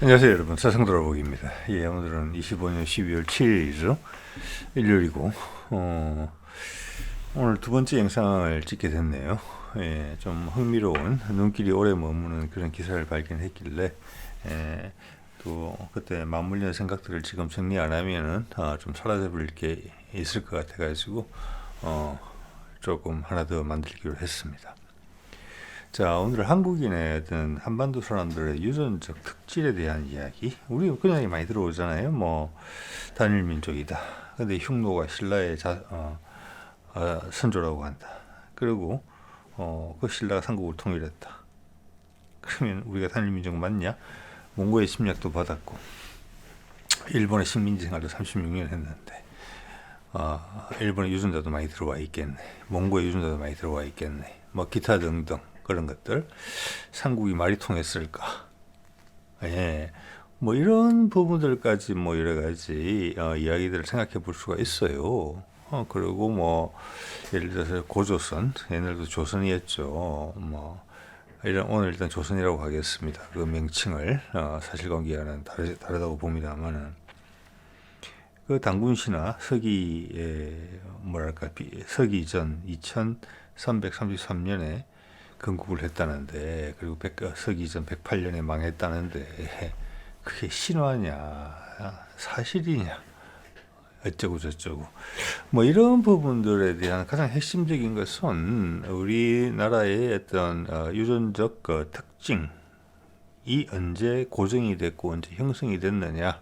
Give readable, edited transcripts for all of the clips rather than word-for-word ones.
안녕하세요 여러분, 사성돌아보기입니다. 예, 오늘은 25년 12월 7일이죠. 일요일이고 오늘 두 번째 영상을 찍게 됐네요. 예, 좀 흥미로운 눈길이 오래 머무는 그런 기사를 발견했길래 또 그때 맞물리는 생각들을 지금 정리 안 하면은 좀 사라져버릴 게 있을 것 같아가지고 조금 하나 더 만들기로 했습니다. 자, 오늘 한국인의 어떤 한반도 사람들의 유전적 특질에 대한 이야기. 우리 그냥 많이 들어오잖아요. 뭐 단일 민족이다. 근데 흉노가 신라의 선조라고 한다. 그리고 그 신라가 삼국을 통일했다. 그러면 우리가 단일 민족 맞냐? 몽고의 침략도 받았고 일본의 식민지 생활도 36년 했는데 일본의 유전자도 많이 들어와 있겠네. 몽고의 유전자도 많이 들어와 있겠네. 뭐 기타 등등 그런 것들. 삼국이 말이 통했을까? 예, 뭐 이런 부분들까지 뭐 여러 가지 이야기들을 생각해 볼 수가 있어요. 그리고 뭐 예를 들어서 고조선, 옛날도 조선이었죠. 뭐 이런 오늘 일단 조선이라고 하겠습니다. 그 명칭을 사실관계와는 다르다고 봅니다만은 그 당군 신화 서기의 뭐랄까 서기 전 2333년에 건국을 했다는데, 그리고 서기 전 108년에 망했다는데 그게 신화냐 사실이냐 어쩌고 저쩌고 뭐 이런 부분들에 대한 가장 핵심적인 것은 우리나라의 어떤 유전적 특징이 언제 고정이 됐고 언제 형성이 됐느냐.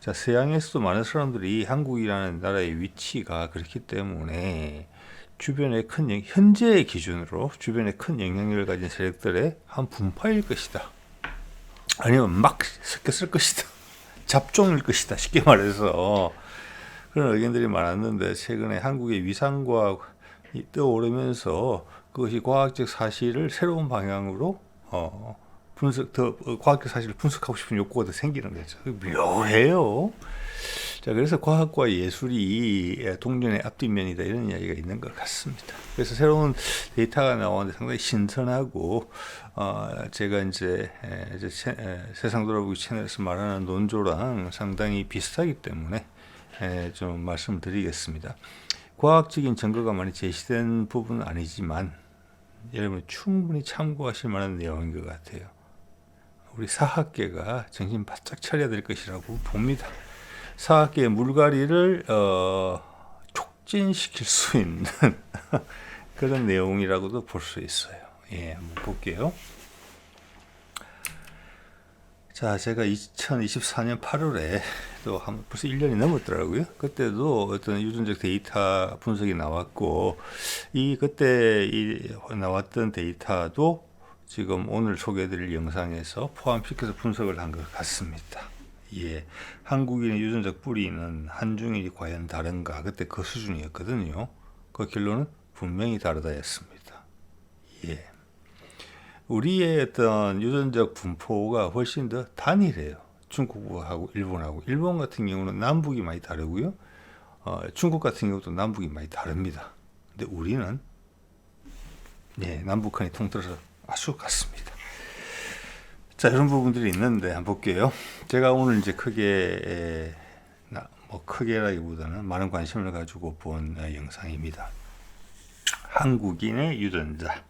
자, 서양에서도 많은 사람들이 한국이라는 나라의 위치가 그렇기 때문에 주변에 현재의 기준으로 주변에 큰 영향력을 가진 세력들의 한 분파일 것이다. 아니면 막 섞였을 것이다. 잡종일 것이다. 쉽게 말해서 그런 의견들이 많았는데, 최근에 한국의 위상과학이 떠오르면서 그것이 과학적 사실을 새로운 방향으로 과학적 사실을 분석하고 싶은 욕구가 더 생기는 거죠. 묘해요. 자, 그래서 과학과 예술이 동전의 앞뒷면이다, 이런 이야기가 있는 것 같습니다. 그래서 새로운 데이터가 나오는데 상당히 신선하고 제가 이제 세상 돌아보기 채널에서 말하는 논조랑 상당히 비슷하기 때문에 좀 말씀을 드리겠습니다. 과학적인 증거가 많이 제시된 부분은 아니지만 여러분 충분히 참고하실 만한 내용인 것 같아요. 우리 사학계가 정신 바짝 차려야 될 것이라고 봅니다. 사학계의 물갈이를 촉진시킬 수 있는 그런 내용이라고도 볼 수 있어요. 예, 한번 볼게요. 자, 제가 2024년 8월에 또 벌써 1년이 넘었더라고요. 그때도 어떤 유전적 데이터 분석이 나왔고, 그때 나왔던 데이터도 지금 오늘 소개해드릴 영상에서 포함시켜서 분석을 한 것 같습니다. 예, 한국인의 유전적 뿌리는 한중일이 과연 다른가? 그때 그 수준이었거든요. 그 결론은 분명히 다르다였습니다. 예, 우리의 어떤 유전적 분포가 훨씬 더 단일해요. 중국하고 일본하고. 일본 같은 경우는 남북이 많이 다르고요. 중국 같은 경우도 남북이 많이 다릅니다. 근데 우리는 남북한이 통틀어서 아주 같습니다. 자, 이런 부분들이 있는데 한번 볼게요. 제가 오늘 이제 크게라기보다는 많은 관심을 가지고 본 영상입니다. 한국인의 유전자.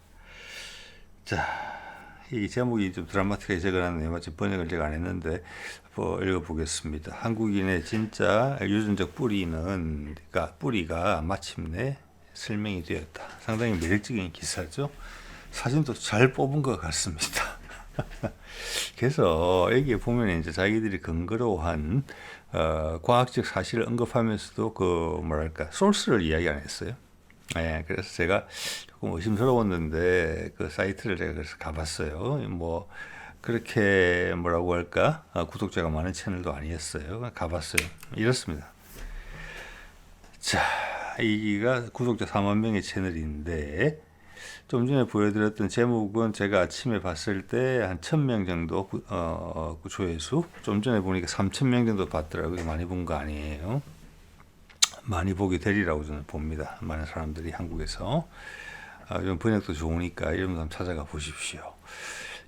자, 이 제목이 좀 드라마틱하게 적어놨네요. 마치 번역을 제가 안 했는데 읽어보겠습니다. 한국인의 진짜 유전적 뿌리가 마침내 설명이 되었다. 상당히 매력적인 기사죠. 사진도 잘 뽑은 것 같습니다. 그래서 여기에 보면 이제 자기들이 근거로 한 과학적 사실을 언급하면서도 소스를 이야기 안 했어요. 예, 그래서 제가 조금 의심스러웠는데 그 사이트를 제가 그래서 가봤어요. 뭐 그렇게 뭐라고 할까, 구독자가 많은 채널도 아니었어요. 가봤어요. 이렇습니다. 자, 여기가 구독자 4만 명의 채널인데, 좀 전에 보여드렸던 제목은 제가 아침에 봤을 때 한 1000명 정도 조회수, 좀 전에 보니까 3000명 정도 봤더라고요. 많이 본 거 아니에요. 많이 보게 되리라고 저는 봅니다. 많은 사람들이 한국에서 좀 번역도 좋으니까 이런 거 한번 찾아가 보십시오.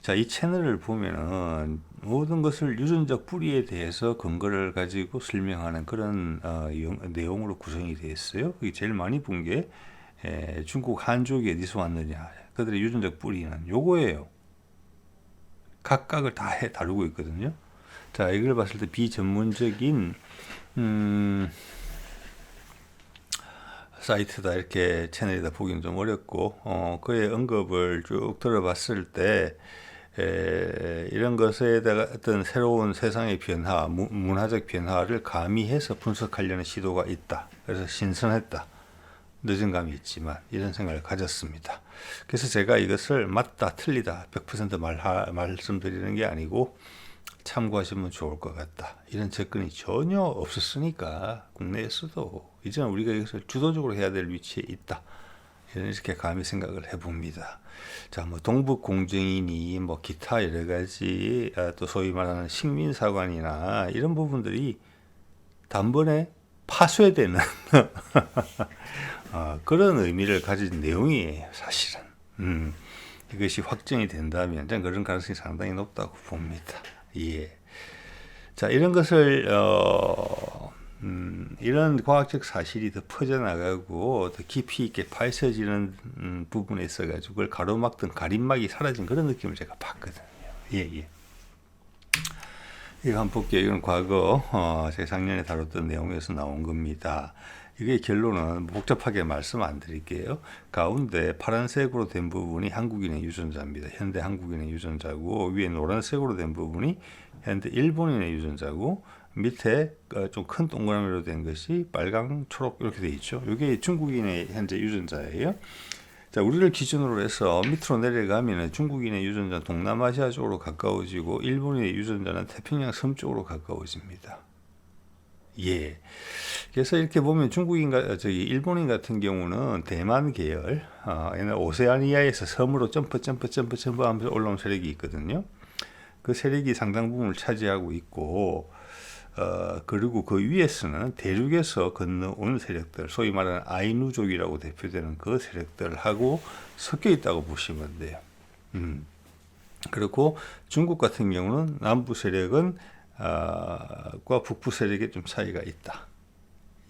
자, 이 채널을 보면은 모든 것을 유전적 뿌리에 대해서 근거를 가지고 설명하는 그런 내용으로 구성이 되어 있어요. 그게 제일 많이 본 게 중국 한족이 어디서 왔느냐, 그들의 유전적 뿌리는 요거예요. 각각을 다 다루고 있거든요. 자, 이걸 봤을 때 비전문적인 사이트다, 이렇게 채널이다 보기는 좀 어렵고, 그의 언급을 쭉 들어봤을 때 이런 것에다가 어떤 새로운 세상의 변화, 문화적 변화를 가미해서 분석하려는 시도가 있다. 그래서 신선했다. 늦은 감이 있지만 이런 생각을 가졌습니다. 그래서 제가 이것을 맞다, 틀리다, 100% 말씀드리는 게 아니고 참고하시면 좋을 것 같다, 이런 접근이 전혀 없었으니까 국내에서도 이제는 우리가 이것을 주도적으로 해야 될 위치에 있다, 이렇게 감히 생각을 해봅니다. 자, 뭐 동북 공정이니 뭐 기타 여러 가지 또 소위 말하는 식민사관이나 이런 부분들이 단번에 파쇄되는 그런 의미를 가진 내용이에요, 사실은. 이것이 확정이 된다면 저는 그런 가능성이 상당히 높다고 봅니다. 예. 자, 이런 것을 이런 과학적 사실이 더 퍼져나가고 더 깊이 있게 파헤쳐지는 부분에 있어가지고 그걸 가로막던 가림막이 사라진 그런 느낌을 제가 봤거든요. 예. 이거 한번 볼게요. 이건 과거 제가 작년에 다뤘던 내용에서 나온 겁니다. 이게 결론은 복잡하게 말씀 안 드릴게요. 가운데 파란색으로 된 부분이 한국인의 유전자입니다. 현대 한국인의 유전자고, 위에 노란색으로 된 부분이 현대 일본인의 유전자고, 밑에 좀 큰 동그라미로 된 것이 빨강, 초록 이렇게 되어 있죠. 이게 중국인의 현재 유전자예요. 자, 우리를 기준으로 해서 밑으로 내려가면 중국인의 유전자는 동남아시아 쪽으로 가까워지고 일본인의 유전자는 태평양 섬 쪽으로 가까워집니다. 예. 그래서 이렇게 보면 일본인 같은 경우는 대만 계열, 옛날 오세아니아에서 섬으로 점프 하면서 올라온 세력이 있거든요. 그 세력이 상당 부분을 차지하고 있고, 그리고 그 위에서는 대륙에서 건너온 세력들, 소위 말하는 아이누족이라고 대표되는 그 세력들하고 섞여 있다고 보시면 돼요. 그리고 중국 같은 경우는 남부 세력은 과 북부 세력에 좀 차이가 있다.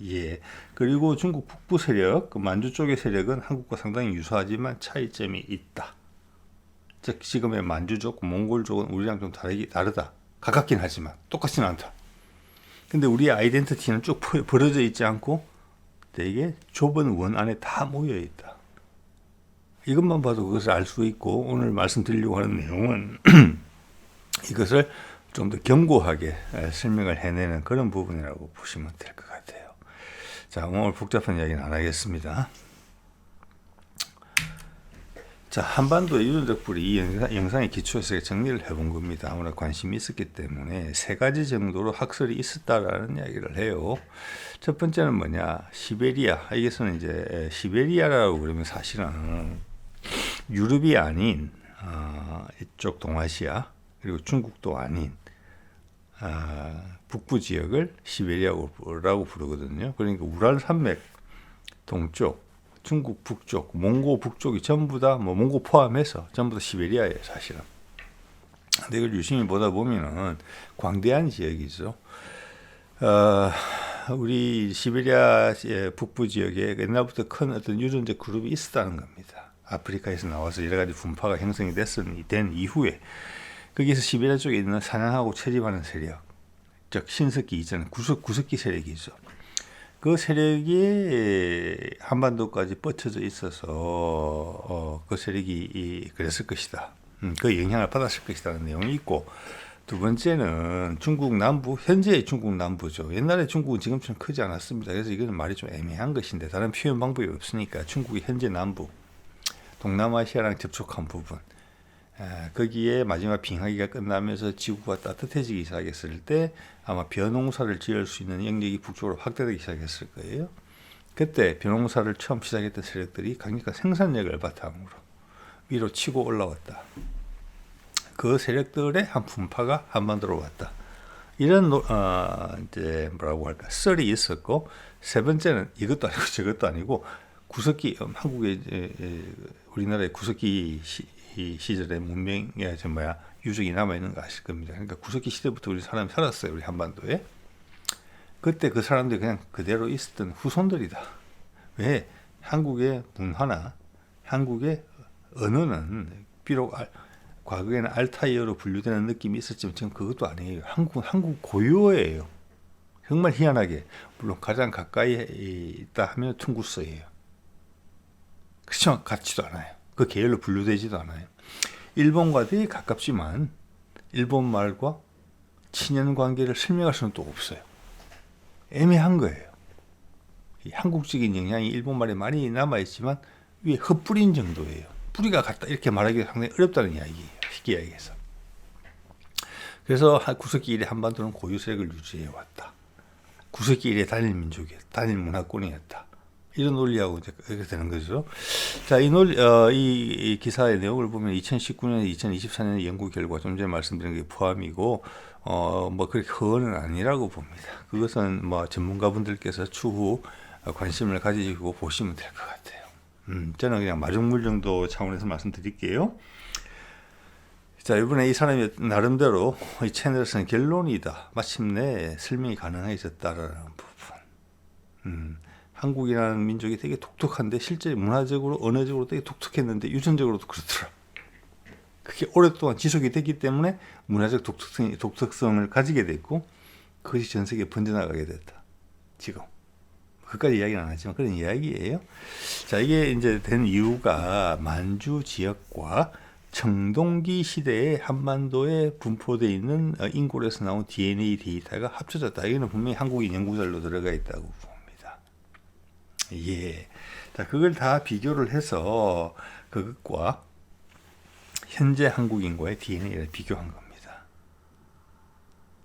예. 그리고 중국 북부 세력, 그 만주 쪽의 세력은 한국과 상당히 유사하지만 차이점이 있다. 즉 지금의 만주족, 몽골족은 우리랑 좀 다르다. 가깝긴 하지만 똑같지는 않다. 근데 우리의 아이덴티티는 쭉 벌어져 있지 않고 되게 좁은 원 안에 다 모여 있다. 이것만 봐도 그것을 알 수 있고, 오늘 말씀드리려고 하는 내용은 이것을 좀 더 견고하게 설명을 해내는 그런 부분이라고 보시면 될 것 같아요. 자, 오늘 복잡한 이야기는 안 하겠습니다. 자, 한반도의 유전적 뿌리, 이 영상의 기초에서 정리를 해본 겁니다. 아무나 관심이 있었기 때문에 3가지 정도로 학설이 있었다라는 이야기를 해요. 첫 번째는 뭐냐, 시베리아. 여기서는 이제 시베리아라고 그러면 사실은 유럽이 아닌 이쪽 동아시아, 그리고 중국도 아닌 북부 지역을 시베리아라고 부르거든요. 그러니까 우랄 산맥 동쪽, 중국 북쪽, 몽고 북쪽이 전부 다, 몽고 포함해서 전부 다 시베리아예요, 사실은. 근데 이걸 유심히 보다 보면은 광대한 지역이죠. 우리 시베리아 북부 지역에 옛날부터 큰 어떤 유전적 그룹이 있었다는 겁니다. 아프리카에서 나와서 여러 가지 분파가 형성이 된 이후에 거기서 시베리아 쪽에 있는 사냥하고 채집하는 세력, 즉 신석기 이전 구석기 세력이죠. 그 세력이 한반도까지 뻗쳐져 있어서 그 세력이 그랬을 것이다. 그 영향을 받았을 것이라는 내용이 있고, 두 번째는 중국 남부, 현재의 중국 남부죠. 옛날에 중국은 지금처럼 크지 않았습니다. 그래서 이거는 말이 좀 애매한 것인데 다른 표현 방법이 없으니까 중국이 현재 남부, 동남아시아랑 접촉한 부분, 거기에 마지막 빙하기가 끝나면서 지구가 따뜻해지기 시작했을 때 아마 벼농사를 지을 수 있는 영역이 북쪽으로 확대되기 시작했을 거예요. 그때 벼농사를 처음 시작했던 세력들이 강력한 생산력을 바탕으로 위로 치고 올라왔다. 그 세력들의 한 분파가 한반도로 왔다. 이런 이제 뭐라고 할까, 썰이 있었고, 세 번째는 이것도 아니고 저것도 아니고 구석기, 한국의 우리나라의 구석기 이 시절의 문명의 유적이 남아있는 거 아실 겁니다. 그러니까 구석기 시대부터 우리 사람이 살았어요. 우리 한반도에. 그때 그 사람들이 그냥 그대로 있었던 후손들이다. 왜? 한국의 문화나 한국의 언어는 비록 과거에는 알타이어로 분류되는 느낌이 있었지만 지금 그것도 아니에요. 한국 고유어예요. 정말 희한하게. 물론 가장 가까이 있다 하면 퉁구스예요. 그렇지만 같지도 않아요. 그 계열로 분류되지도 않아요. 일본과 되게 가깝지만 일본 말과 친연 관계를 설명할 수는 또 없어요. 애매한 거예요. 이 한국적인 영향이 일본 말에 많이 남아있지만 위에 흩뿌린 정도예요. 뿌리가 같다 이렇게 말하기가 상당히 어렵다는 이야기예요. 쉽게 이야기해서. 그래서 구석기 이래 한반도는 고유 세력을 유지해왔다. 구석기 이래 단일 민족이었다. 단일 문화권이었다. 이런 논리하고 이제 이렇게 되는 거죠. 자, 이 기사의 내용을 보면 2019년, 2024년 연구 결과 좀 전에 말씀드린 게 포함이고, 뭐 그렇게 허언은 아니라고 봅니다. 그것은 뭐 전문가분들께서 추후 관심을 가지고 보시면 될 것 같아요. 저는 그냥 마중물 정도 차원에서 말씀드릴게요. 자, 이번에 이 사람이 나름대로 이 채널에서는 결론이다. 마침내 설명이 가능해졌다라는 부분. 한국이라는 민족이 되게 독특한데 실제 문화적으로 언어적으로 되게 독특했는데 유전적으로도 그렇더라. 그게 오랫동안 지속이 됐기 때문에 문화적 독특성을 가지게 됐고 그것이 전 세계에 번져나가게 됐다. 지금 그까지 이야기는 안 하지만 그런 이야기예요. 자, 이게 이제 된 이유가 만주 지역과 청동기 시대에 한반도에 분포되어 있는 인골에서 나온 DNA 데이터가 합쳐졌다. 이거는 분명히 한국인 연구자료 들어가 있다고 봅니다. 예. 자, 그걸 다 비교를 해서 그것과 현재 한국인과의 DNA를 비교한 겁니다.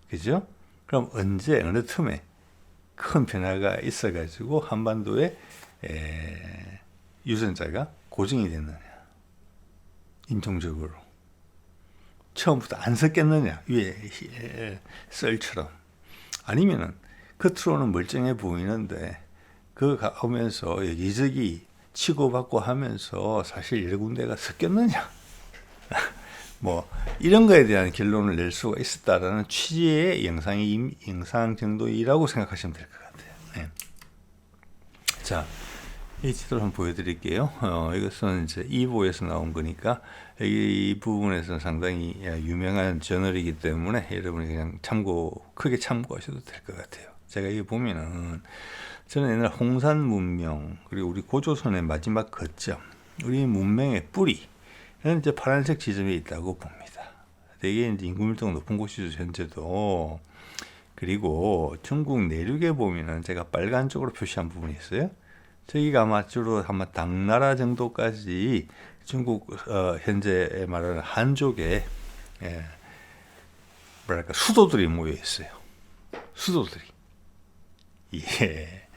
그죠? 그럼 언제, 어느 틈에 큰 변화가 있어가지고 한반도에 유전자가 고정이 됐느냐. 인종적으로. 처음부터 안 섞였느냐. 위에 썰처럼. 아니면은 겉으로는 멀쩡해 보이는데 그 가면서 여기저기 치고받고 하면서 사실 여러 군데가 섞였느냐. 뭐 이런 거에 대한 결론을 낼 수가 있었다라는 취지의 영상 정도이라고 생각하시면 될 것 같아요. 네. 자, 이 지도를 한번 보여드릴게요. 이것은 이제 이보에서 나온 거니까 이 부분에서는 상당히 유명한 저널이기 때문에 여러분이 그냥 크게 참고하셔도 될 것 같아요. 제가 이거 보면은 저는 옛날 홍산 문명 그리고 우리 고조선의 마지막 거점, 우리 문명의 뿌리는 이제 파란색 지점에 있다고 봅니다. 되게 이제 인구 밀도가 높은 곳이죠, 현재도. 그리고 중국 내륙에 보면은 제가 빨간 쪽으로 표시한 부분이 있어요. 저기가 아마 주로 아마 당나라 정도까지 중국 현재 말하는 한족의 뭐랄까 수도들이 모여 있어요. 수도들이. 예.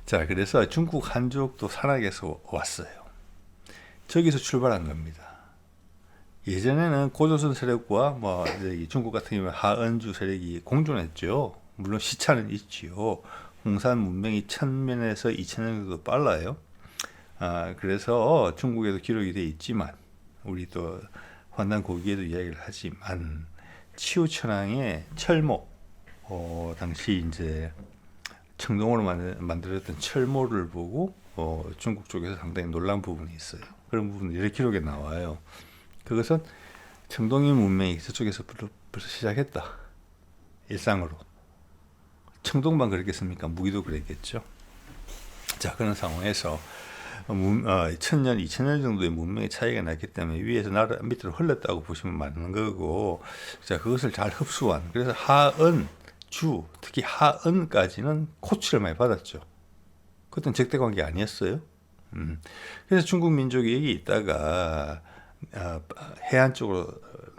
자, 그래서 중국 한족도 산악에서 왔어요. 저기서 출발한 겁니다. 예전에는 고조선 세력과 뭐 중국 같은 경우는 하은주 세력이 공존했죠. 물론 시차는 있지요. 홍산 문명이 1000년에서 2000년 정도 빨라요. 그래서 중국에도 기록이 되어 있지만 우리 또 환단 고기에도 이야기를 하지만 치우천왕의 철모 당시 이제 청동으로 만들었던 철모를 보고 중국 쪽에서 상당히 놀란 부분이 있어요. 그런 부분이 이렇게 기록에 나와요. 그것은 청동기 문명이 저쪽에서 벌써 시작했다. 일상으로. 청동만 그랬겠습니까? 무기도 그랬겠죠. 자, 그런 상황에서 1000년, 2000년 정도의 문명의 차이가 났기 때문에 위에서 밑으로 흘렀다고 보시면 맞는 거고, 자, 그것을 잘 흡수한. 그래서 하은, 주, 특히 하은까지는 코치를 많이 받았죠. 그것은 적대 관계 아니었어요. 그래서 중국 민족이 여기 있다가 해안 쪽으로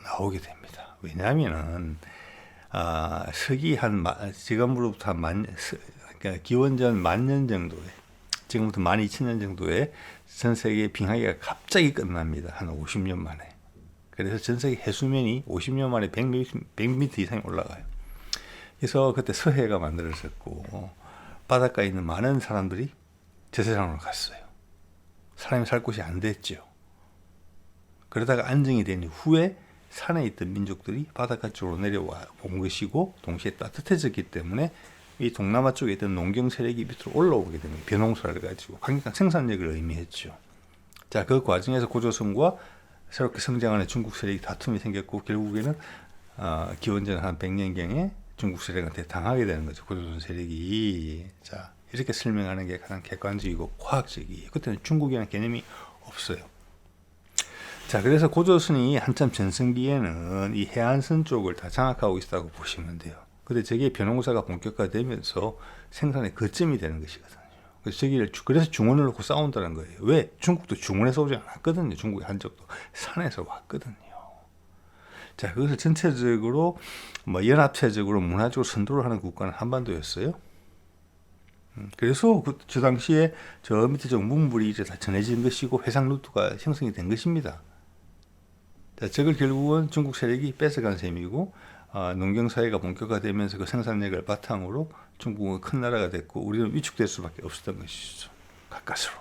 나오게 됩니다. 왜냐하면은 서기 지금으로부터 그러니까 기원전 10,000년 정도에, 지금부터 12,000년 정도에 전 세계 빙하기가 갑자기 끝납니다. 한 50년 만에. 그래서 전 세계 해수면이 50년 만에 100m 이상이 올라가요. 그래서 그때 서해가 만들어졌고 바닷가에 있는 많은 사람들이 저 세상으로 갔어요. 사람이 살 곳이 안 됐죠. 그러다가 안정이 된 후에 산에 있던 민족들이 바닷가 쪽으로 내려와 본 것이고 동시에 따뜻해졌기 때문에 이 동남아 쪽에 있던 농경 세력이 밑으로 올라오게 되는 벼농사를 가지고 강력한 생산력을 의미했죠. 자, 그 과정에서 고조선과 새롭게 성장하는 중국 세력이 다툼이 생겼고 결국에는 기원전 한 100년경에 중국 세력한테 당하게 되는 거죠. 고조선 세력이. 자, 이렇게 설명하는 게 가장 객관적이고 과학적이에요. 그때는 중국이라는 개념이 없어요. 자, 그래서 고조선이 한참 전성기에는 이 해안선 쪽을 다 장악하고 있다고 보시면 돼요. 근데 저게 벼농사가 본격화되면서 생산의 거점이 되는 것이거든요. 그래서 중원을 놓고 싸운다는 거예요. 왜? 중국도 중원에서 오지 않았거든요. 중국의 한적도 산에서 왔거든요. 자, 그것을 전체적으로 연합체적으로 문화적으로 선도를 하는 국가는 한반도였어요. 그래서 저 당시에 저 밑에 저 문물이 이제 다 전해진 것이고 해상 루트가 형성이 된 것입니다. 자, 저걸 결국은 중국 세력이 뺏어간 셈이고 농경사회가 본격화되면서 그 생산력을 바탕으로 중국은 큰 나라가 됐고 우리는 위축될 수밖에 없었던 것이죠. 가까스로.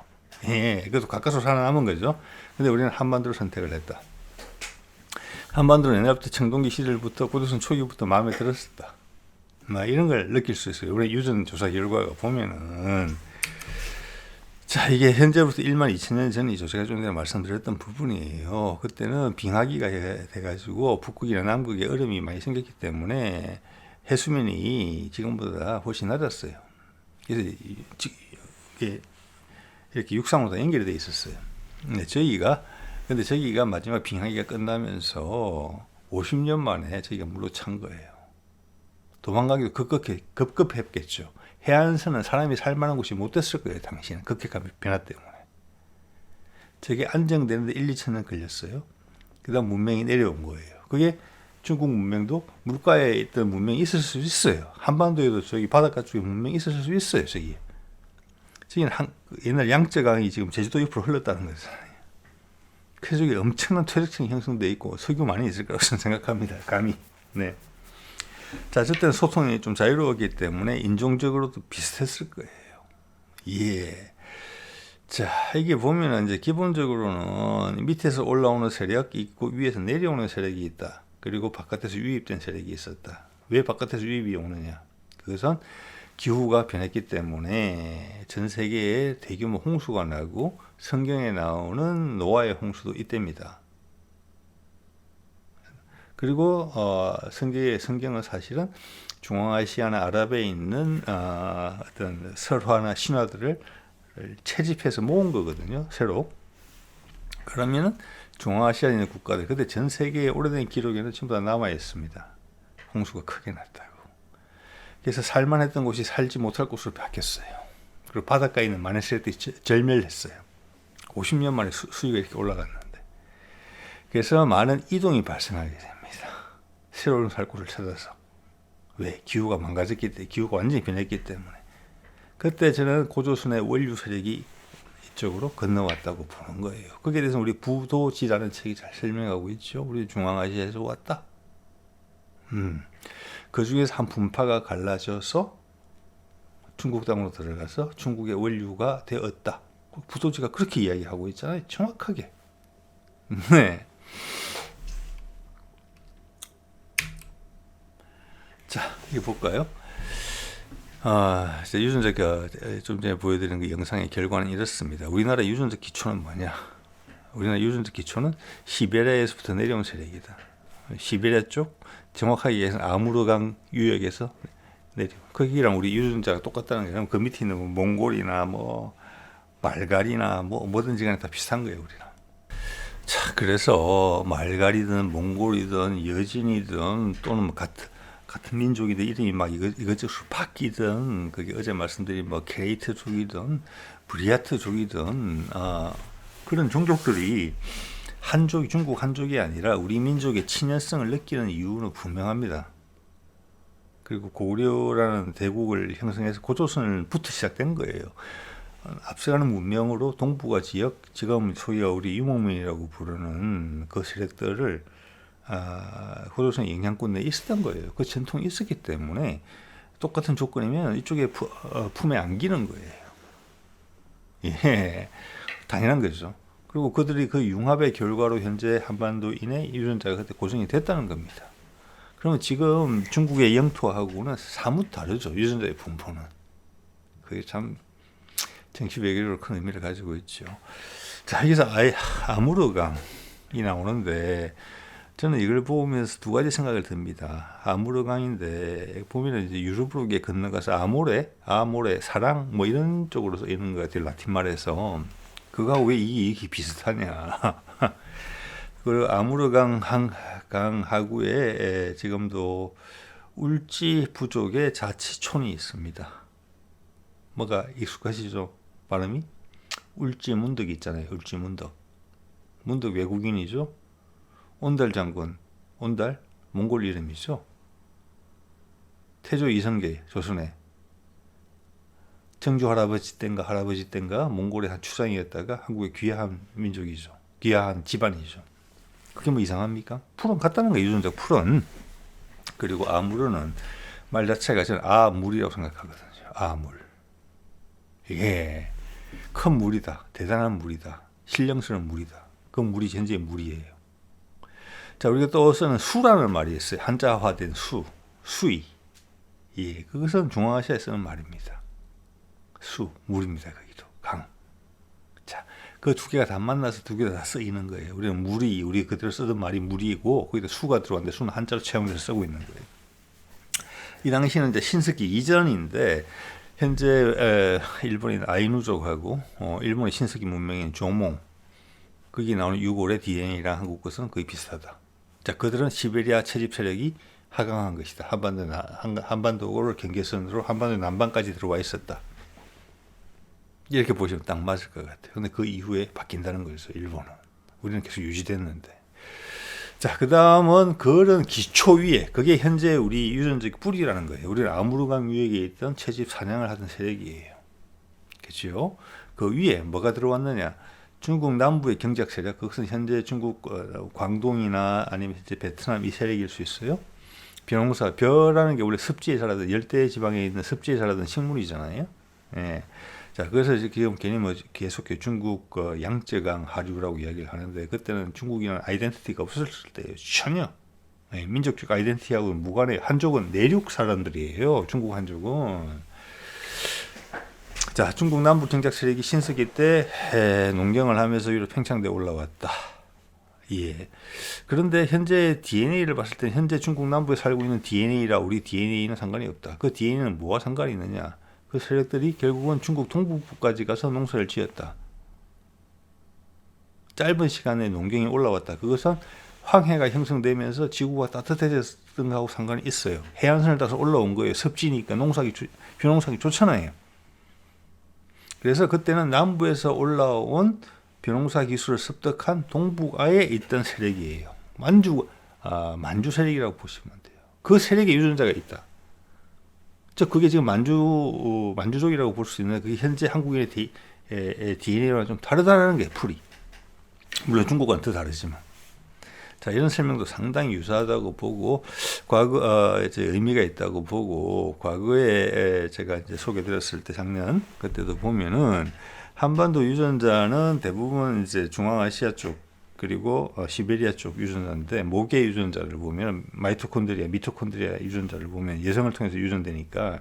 예, 그래도 가까스로 살아남은 거죠. 근데 우리는 한반도를 선택을 했다. 한반도는 옛날부터 청동기 시절부터 고조선 초기부터 마음에 들었었다. 이런 걸 느낄 수 있어요. 우리 유전 조사 결과가 보면은 자, 이게 현재부터 1만 2천 년 전이죠. 제가 좀 전에 말씀드렸던 부분이에요. 그때는 빙하기가 돼가지고 북극이나 남극에 얼음이 많이 생겼기 때문에 해수면이 지금보다 훨씬 낮았어요. 그래서 이게 이렇게 육상으로 다 연결이 돼 있었어요. 근데 저기가 마지막 빙하기가 끝나면서 50년 만에 저기가 물로 찬 거예요. 도망가기도 급급했겠죠. 해안선은 사람이 살만한 곳이 못 됐을 거예요. 당시에는 극격한 변화 때문에. 저게 안정되는데 1, 2천 년 걸렸어요. 그 다음 문명이 내려온 거예요. 그게 중국 문명도 물가에 있던 문명이 있을 수 있어요. 한반도에도 저기 바닷가 쪽에 문명이 있을 수 있어요. 저기는 옛날 양쯔강이 지금 제주도 옆으로 흘렀다는 거잖아요. 그래서 저기 엄청난 퇴적층이 형성되어 있고 석유 많이 있을 거라고 생각합니다. 감히. 네. 자, 저때는 소통이 좀 자유로웠기 때문에 인종적으로도 비슷했을 거예요. 예. 자, 이게 보면은 이제 기본적으로는 밑에서 올라오는 세력이 있고 위에서 내려오는 세력이 있다. 그리고 바깥에서 유입된 세력이 있었다. 왜 바깥에서 유입이 오느냐? 그것은 기후가 변했기 때문에 전 세계에 대규모 홍수가 나고 성경에 나오는 노아의 홍수도 이때입니다. 그리고 성경은 사실은 중앙아시아나 아랍에 있는 어떤 설화나 신화들을 채집해서 모은 거거든요. 새로. 그러면은 중앙아시아에 있는 국가들, 근데 전 세계의 오래된 기록에는 전부 다 남아 있습니다. 홍수가 크게 났다고. 그래서 살만했던 곳이 살지 못할 곳으로 바뀌었어요. 그리고 바닷가에 있는 많은 세력들이 절멸했어요. 50년 만에 수위가 이렇게 올라갔는데. 그래서 많은 이동이 발생하게 됩니다. 새로운 살 곳을 찾아서. 왜? 기후가 망가졌기 때문에, 기후가 완전히 변했기 때문에. 그때 저는 고조선의 원류 세력이 이쪽으로 건너왔다고 보는 거예요. 거기에 대해서 우리 부도지라는 책이 잘 설명하고 있죠. 우리 중앙아시아에서 왔다. 그 중에서 한 분파가 갈라져서 중국 땅으로 들어가서 중국의 원류가 되었다. 부도지가 그렇게 이야기하고 있잖아요. 정확하게. 네. 자, 이거 볼까요? 유전자가 좀 전에 보여드린 그 영상의 결과는 이렇습니다. 우리나라 유전자 기초는 뭐냐? 우리나라 유전자 기초는 시베리아에서부터 내려온 세력이다. 시베리아 쪽, 정확하게 얘기해서 아무르강 유역에서 내려. 거기랑 우리 유전자가 똑같다는 거예요. 그 밑에 있는 몽골이나 말갈이나 뭐든지 간에 다 비슷한 거예요, 우리랑. 자, 그래서 말갈이든 몽골이든 여진이든 또는 같은 민족이든 이름이 이것저것 바뀌든, 그게 어제 말씀드린 케이트족이든 브리아트족이든 그런 종족들이 중국 한족이 아니라 우리 민족의 친연성을 느끼는 이유는 분명합니다. 그리고 고구려라는 대국을 형성해서 고조선부터 시작된 거예요. 앞서가는 문명으로 동북아 지역, 지금 소위 우리 유목민이라고 부르는 그 세력들을 고조선의 영향권 내에 있었던 거예요. 그 전통이 있었기 때문에 똑같은 조건이면 이쪽에 품에 안기는 거예요. 예, 당연한 거죠. 그리고 그들이 그 융합의 결과로 현재 한반도인의 유전자가 그때 고정이 됐다는 겁니다. 그러면 지금 중국의 영토하고는 사뭇 다르죠. 유전자의 분포는. 그게 참 정치 외교적으로 큰 의미를 가지고 있죠. 자, 여기서 아무르강이 나오는데 저는 이걸 보면서 두 가지 생각을 듭니다. 아무르강인데 보면은 이제 유럽으로 건너가서 아모레, 사랑 뭐 이런 쪽으로 있는 것 같아요. 라틴 말에서. 그거하고 왜 이게 비슷하냐. 그 아무르강 하구에 지금도 울지 부족의 자치촌이 있습니다. 뭐가 익숙하시죠? 발음이? 울지 문덕이 있잖아요. 울지 문덕. 문덕 외국인이죠? 온달 장군. 온달? 몽골 이름이죠? 태조 이성계 조선에 정조 할아버지 땐가 몽골의 한 추장이었다가 한국의 귀화한 민족이죠. 귀화한 집안이죠. 그게 뭐 이상합니까? 풀은 같다는 거예요. 유전적 풀은. 그리고 아무르는 말 자체가 저는 아물이라고 생각하거든요. 아물. 이게 큰 물이다. 대단한 물이다. 신령스러운 물이다. 그 물이 현재의 물이에요. 자, 우리가 또 쓰는 수라는 말이 있어요. 한자화된 수의. 예, 그것은 중앙아시아에 쓰는 말입니다. 물입니다. 거기도 강. 자, 그 두 개가 다 만나서 두 개 다 쓰이는 거예요. 우리는 우리 그대로 쓰던 말이 물이고 거기다 수가 들어왔는데 수는 한자로 채용해서 쓰고 있는 거예요. 이 당시는 이제 신석기 이전인데 현재 일본인 아이누족하고 일본의 신석기 문명인 조몽 거기 나오는 유골의 DNA랑 한국 것은 거의 비슷하다. 자, 그들은 시베리아 채집 세력이 하강한 것이다. 한반도를 경계선으로 한반도 남반까지 들어와 있었다. 이렇게 보시면 딱 맞을 것 같아요. 근데 그 이후에 바뀐다는 거죠, 일본은. 우리는 계속 유지됐는데. 자, 그 다음은 그런 기초 위에, 그게 현재 우리 유전적 뿌리라는 거예요. 우리는 아무르강 유역에 있던 채집 사냥을 하던 세력이에요. 그렇죠? 그 위에 뭐가 들어왔느냐? 중국 남부의 경제학 세력, 그것은 현재 중국 광동이나 아니면 현재 베트남 이 세력일 수 있어요. 벼농사, 벼라는 게 원래 습지에 자라던 열대 지방에 있는 습지에 자라던 식물이잖아요. 예. 자, 그래서 지금 괜히 뭐 계속 중국 양쯔강 하류라고 이야기를 하는데 그때는 중국이라는 아이덴티티가 없었을 때예요. 전혀. 예, 민족적 아이덴티티하고 무관해. 한족은 내륙 사람들이에요. 중국 한족은. 자, 중국 남부 경작 세력이 신석기 때 농경을 하면서 위로 팽창돼 올라왔다. 예. 그런데 현재 DNA를 봤을 때 현재 중국 남부에 살고 있는 DNA라 우리 DNA는 상관이 없다. 그 DNA는 뭐와 상관이 있느냐? 그 세력들이 결국은 중국 동북부까지 가서 농사를 지었다. 짧은 시간에 농경이 올라왔다. 그것은 황해가 형성되면서 지구가 따뜻해졌던 거하고 상관이 있어요. 해안선을 따라서 올라온 거예요. 습지니까 벼농사기 좋잖아요. 그래서 그때는 남부에서 올라온 벼농사 기술을 습득한 동북아에 있던 세력이에요. 만주 세력이라고 보시면 돼요. 그 세력에 유전자가 있다. 즉 그게 지금 만주족이라고 볼 수 있는 그게 현재 한국인의 DNA랑 좀 다르다는 게 풀이. 물론 중국과는 더 다르지만. 자, 이런 설명도 상당히 유사하다고 보고 이제 의미가 있다고 보고 과거에 제가 이제 소개드렸을 때 작년 그때도 보면은 한반도 유전자는 대부분 이제 중앙아시아 쪽 그리고 시베리아 쪽 유전자인데 모계 유전자를 보면 미토콘드리아 유전자를 보면 여성을 통해서 유전되니까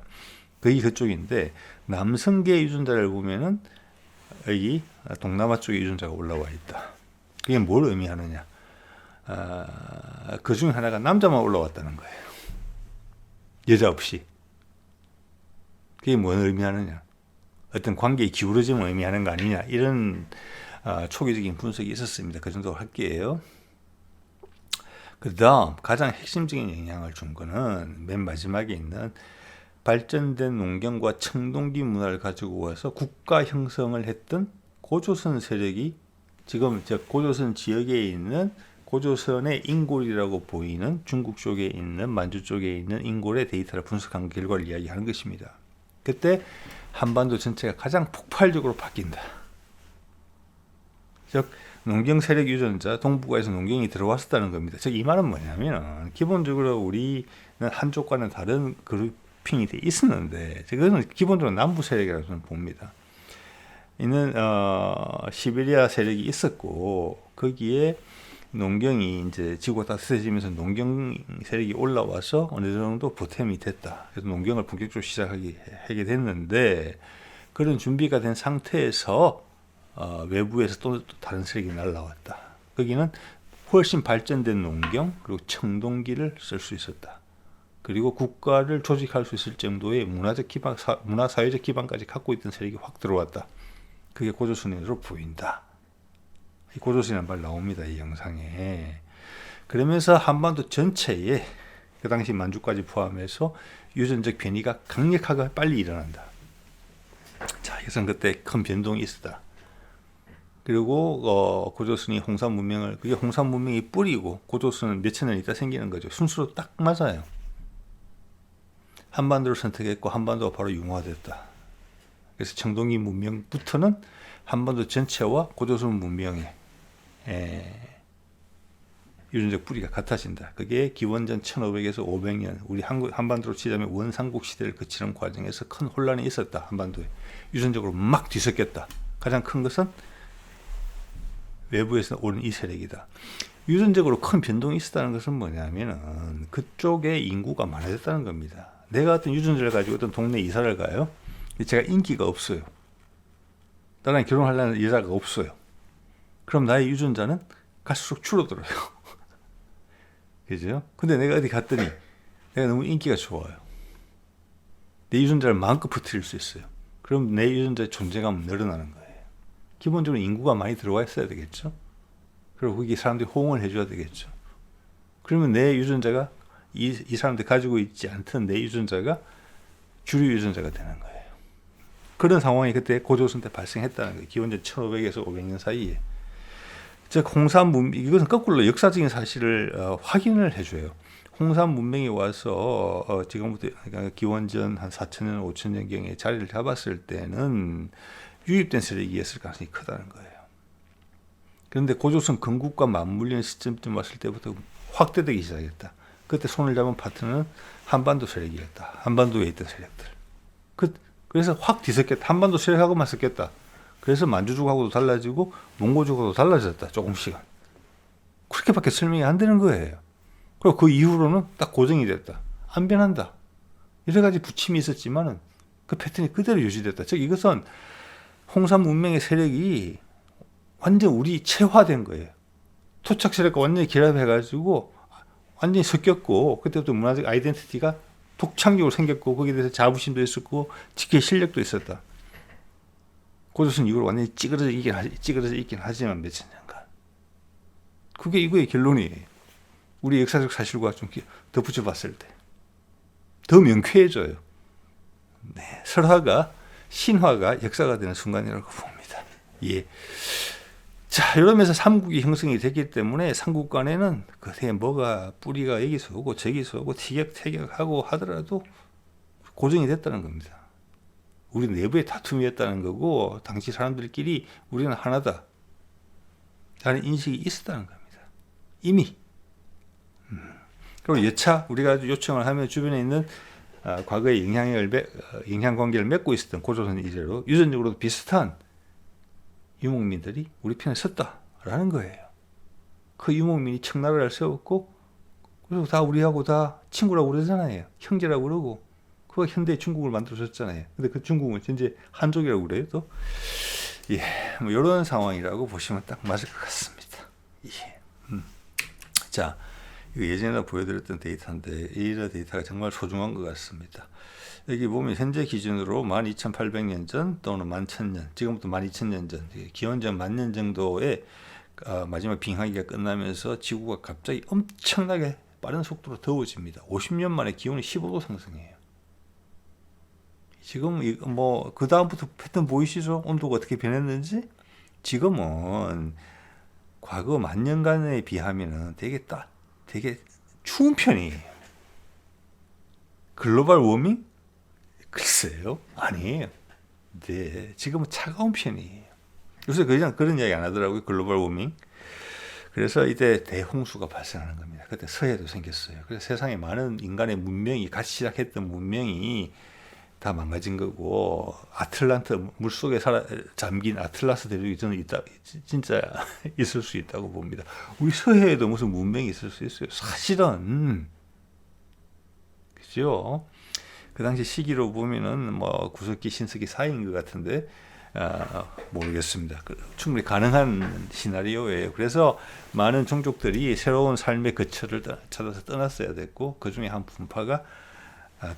거의 그쪽인데 남성계 유전자를 보면은 여기 동남아 쪽의 유전자가 올라와 있다. 그게 뭘 의미하느냐? 그 중에 하나가 남자만 올라왔다는 거예요. 여자 없이. 그게 뭘 의미하느냐? 어떤 관계의 기울어짐을 의미하는 거 아니냐? 이런 초기적인 분석이 있었습니다. 그 정도 할게요. 그 다음 가장 핵심적인 영향을 준 거는 맨 마지막에 있는 발전된 농경과 청동기 문화를 가지고 와서 국가 형성을 했던 고조선 세력이 지금 고조선 지역에 있는 고조선의 인골이라고 보이는 중국 쪽에 있는 만주 쪽에 있는 인골의 데이터를 분석한 결과를 이야기하는 것입니다. 그때 한반도 전체가 가장 폭발적으로 바뀐다. 즉 농경 세력 유전자 동북아에서 농경이 들어왔었다는 겁니다. 즉 이 말은 뭐냐면 기본적으로 우리는 한쪽과는 다른 그룹핑이 돼 있었는데 그것은 기본적으로 남부 세력이라고 저는 봅니다. 있는 시베리아 세력이 있었고 거기에 농경이 이제 지구가 따뜻해지면서 농경 세력이 올라와서 어느 정도 보탬이 됐다. 그래서 농경을 본격적으로 시작하게 됐는데 그런 준비가 된 상태에서 외부에서 또 다른 세력이 날라왔다. 거기는 훨씬 발전된 농경 그리고 청동기를 쓸 수 있었다. 그리고 국가를 조직할 수 있을 정도의 문화적 기반, 문화사회적 기반까지 갖고 있던 세력이 확 들어왔다. 그게 고조선으로 보인다. 이 고조선이라는 말 나옵니다. 이 영상에. 그러면서 한반도 전체에 그 당시 만주까지 포함해서 유전적 변이가 강력하게 빨리 일어난다. 자, 이것은 그때 큰 변동이 있었다. 그리고 고조선이 홍산 문명을, 그게 홍산 문명이 뿌리고 고조선은 몇천 년 있다 생기는 거죠. 순수로 딱 맞아요. 한반도를 선택했고 한반도가 바로 융화됐다. 그래서 청동기 문명부터는 한반도 전체와 고조선 문명의 유전적 뿌리가 같아진다. 그게 기원전 1500에서 500년 우리 한반도로 치자면 원삼국 시대를 거치는 과정에서 큰 혼란이 있었다. 한반도에 유전적으로 막 뒤섞였다. 가장 큰 것은 외부에서 오는 이 세력이다. 유전적으로 큰 변동이 있었다는 것은 뭐냐면은 그쪽에 인구가 많아졌다는 겁니다. 내가 어떤 유전자를 가지고 어떤 동네 이사를 가요. 제가 인기가 없어요. 나랑 결혼하려는 여자가 없어요. 그럼 나의 유전자는 갈수록 줄어들어요. 그죠? 근데 내가 어디 갔더니 내가 너무 인기가 좋아요. 내 유전자를 마음껏 퍼뜨릴 수 있어요. 그럼 내 유전자의 존재감은 늘어나는 거예요. 기본적으로 인구가 많이 들어와 있어야 되겠죠. 그리고 거기 사람들이 호응을 해줘야 되겠죠. 그러면 내 유전자가 이 사람들이 가지고 있지 않던 내 유전자가 주류 유전자가 되는 거예요. 그런 상황이 그때 고조선 때 발생했다는 거예요. 기원전 1500에서 500년 사이에. 즉 홍산 문명, 이것은 거꾸로 역사적인 사실을 확인을 해줘요. 홍산 문명이 와서 지금부터 그러니까 기원전 한 4000년, 5000년경에 자리를 잡았을 때는 유입된 세력이었을 가능성이 크다는 거예요. 그런데 고조선 건국과 맞물리는 시점쯤 왔을 때부터 확대되기 시작했다. 그때 손을 잡은 파트너는 한반도 세력이었다. 한반도에 있던 세력들. 그래서 확 뒤섞였다. 한반도 세력하고만 섞였다. 그래서 만주족하고도 달라지고 몽고족하고도 달라졌다. 조금씩은. 그렇게밖에 설명이 안 되는 거예요. 그리고 그 이후로는 딱 고정이 됐다. 안 변한다. 여러 가지 부침이 있었지만은 그 패턴이 그대로 유지됐다. 즉 이것은 홍산 문명의 세력이 완전 우리 체화된 거예요. 토착 세력과 완전히 결합해가지고 완전히 섞였고 그때부터 문화적 아이덴티티가 독창적으로 생겼고 거기에 대해서 자부심도 있었고 지킬 실력도 있었다. 고조선 이후로 완전히 찌그러져 있긴 하지만 몇천 년간. 그게 이거의 결론이에요. 우리 역사적 사실과 좀 덧붙여 봤을 때. 더 명쾌해져요. 네, 설화가 신화가 역사가 되는 순간이라고 봅니다. 예. 자, 이러면서 삼국이 형성이 됐기 때문에 삼국 간에는 그새 뭐가 뿌리가 여기서 오고 저기서 오고 티격태격하고 하더라도 고정이 됐다는 겁니다. 우리 내부의 다툼이었다는 거고 당시 사람들끼리 우리는 하나다 라는 인식이 있었다는 겁니다. 이미. 그리고 여차 우리가 요청을 하면 주변에 있는 과거의 영향관계를 맺고 있었던 고조선 이래로 유전적으로도 비슷한 유목민들이 우리 편에 섰다라는 거예요. 그 유목민이 청나라를 세웠고 그리고 다 우리하고 다 친구라고 그러잖아요. 형제라고 그러고 그가 현대 중국을 만들어줬잖아요. 근데 그 중국은 현재 한족이라고 그래요. 또 예, 뭐 이런 상황이라고 보시면 딱 맞을 것 같습니다. 예. 자, 이거 예전에 보여드렸던 데이터인데 이런 데이터가 정말 소중한 것 같습니다. 여기 보면 현재 기준으로 12,800년 전 또는 11,000년, 지금부터 12,000년 전, 기원전 10,000년 정도의 마지막 빙하기가 끝나면서 지구가 갑자기 엄청나게 빠른 속도로 더워집니다. 50년 만에 기온이 15도 상승해요. 지금 뭐 그 다음부터 패턴 보이시죠? 온도가 어떻게 변했는지? 지금은 과거 10,000년간에 비하면은 되게 추운 편이에요. 글로벌 워밍? 글쎄요, 아니에요. 네, 지금은 차가운 편이에요. 요새 그런 이야기 안 하더라고요. 글로벌 워밍. 그래서 이때 대홍수가 발생하는 겁니다. 그때 서해도 생겼어요. 그래서 세상에 많은 인간의 문명이 같이 시작했던 문명이 다 망가진 거고, 아틀란트 물속에 잠긴 아틀라스 대륙이 저는 진짜 있을 수 있다고 봅니다. 우리 서해에도 무슨 문명이 있을 수 있어요. 사실은. 그죠? 그 당시 시기로 보면은 뭐 구석기 신석기 사이인 것 같은데, 모르겠습니다. 충분히 가능한 시나리오예요. 그래서 많은 종족들이 새로운 삶의 거처를 찾아서 떠났어야 됐고, 그 중에 한 분파가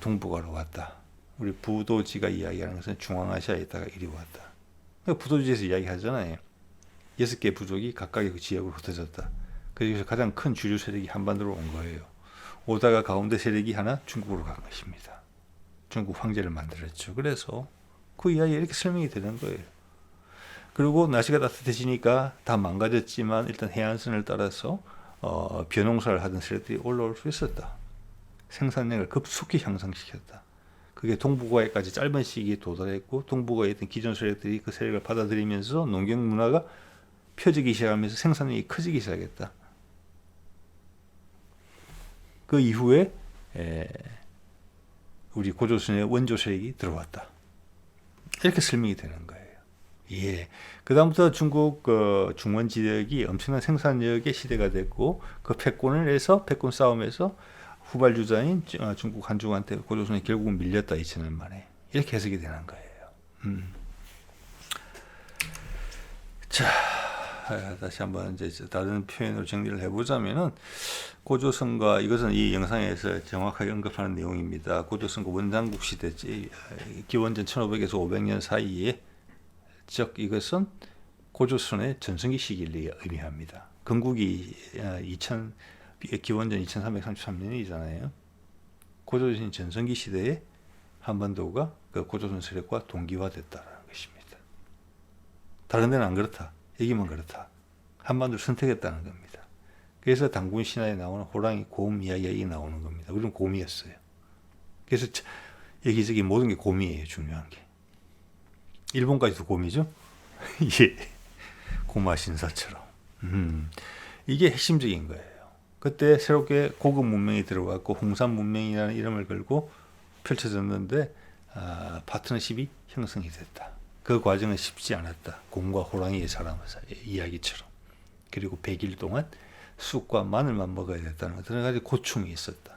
동북아로 왔다. 우리 부도지가 이야기하는 것은 중앙아시아에 있다가 이리 왔다. 부도지에서 이야기하잖아요. 6개 부족이 각각의 그 지역으로 흩어졌다. 그래서 가장 큰 주류 세력이 한반도로 온 거예요. 오다가 가운데 세력이 하나 중국으로 간 것입니다. 중국 황제를 만들었죠. 그래서 그 이야기 이렇게 설명이 되는 거예요. 그리고 날씨가 따뜻해지니까 다 망가졌지만 일단 해안선을 따라서 벼농사를 하던 세력들이 올라올 수 있었다. 생산량을 급속히 향상시켰다. 그게 동북아에까지 짧은 시기에 도달했고, 동북아에 있던 기존 세력들이 그 세력을 받아들이면서 농경 문화가 펴지기 시작하면서 생산량이 커지기 시작했다. 그 이후에 우리 고조선의 원조 세력이 들어왔다. 이렇게 설명이 되는 거예요. 예. 그 다음부터 중국 중원 지역이 엄청난 생산력의 시대가 됐고, 그 패권을 해서 패권 싸움에서 후발주자인 중국 한중한테 고조선이 결국은 밀렸다. 2000년 만에. 이렇게 해석이 되는 거예요. 자, 다시 한번 이제 다른 표현으로 정리를 해보자면은, 고조선과, 이것은 이 영상에서 정확하게 언급하는 내용입니다. 고조선과 원장국 시대, 기원전 1500에서 500년 사이에, 즉 이것은 고조선의 전성기 시기를 의미합니다. 건국이 기원전 2333년이잖아요. 고조선 전성기 시대에 한반도가 그 고조선 세력과 동기화됐다는 것입니다. 다른 데는 안 그렇다. 여기만 그렇다. 한반도를 선택했다는 겁니다. 그래서 당군 신화에 나오는 호랑이, 곰 이야기가 나오는 겁니다. 우리는 곰이었어요. 그래서 여기저기 모든 게 곰이에요. 중요한 게. 일본까지도 곰이죠. 예, 고마 신사처럼. 이게 핵심적인 거예요. 그때 새롭게 고급 문명이 들어왔고 홍산 문명이라는 이름을 걸고 펼쳐졌는데 파트너십이 형성이 됐다. 그 과정은 쉽지 않았다. 곰과 호랑이의 사람 이야기처럼. 그리고 100일 동안 쑥과 마늘만 먹어야 됐다는 그런 가지 고충이 있었다.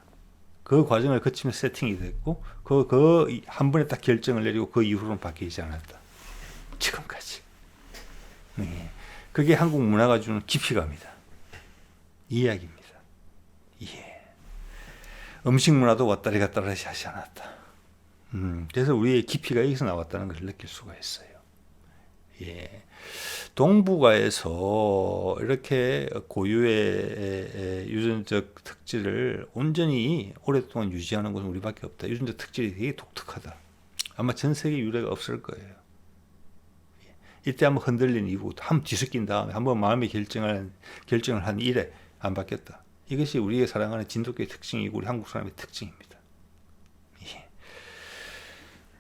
그 과정을 거치면 세팅이 됐고 그 한 번에 딱 결정을 내리고 그 이후로는 바뀌지 않았다. 지금까지. 그게 한국 문화가 주는 깊이감이다. 이 이야기입니다. 예. 음식 문화도 왔다리 갔다리 하지 않았다. 그래서 우리의 깊이가 여기서 나왔다는 것을 느낄 수가 있어요. 예. 동북아에서 이렇게 고유의 유전적 특질을 온전히 오랫동안 유지하는 것은 우리밖에 없다. 유전적 특질이 되게 독특하다. 아마 전 세계 유례가 없을 거예요. 이때 한번 흔들린 이후 한번 뒤섞인 다음에 한번 마음의 결정을 한 이래 안 바뀌었다. 이것이 우리가 사랑하는 진돗개의 특징이고 우리 한국 사람의 특징입니다. 예.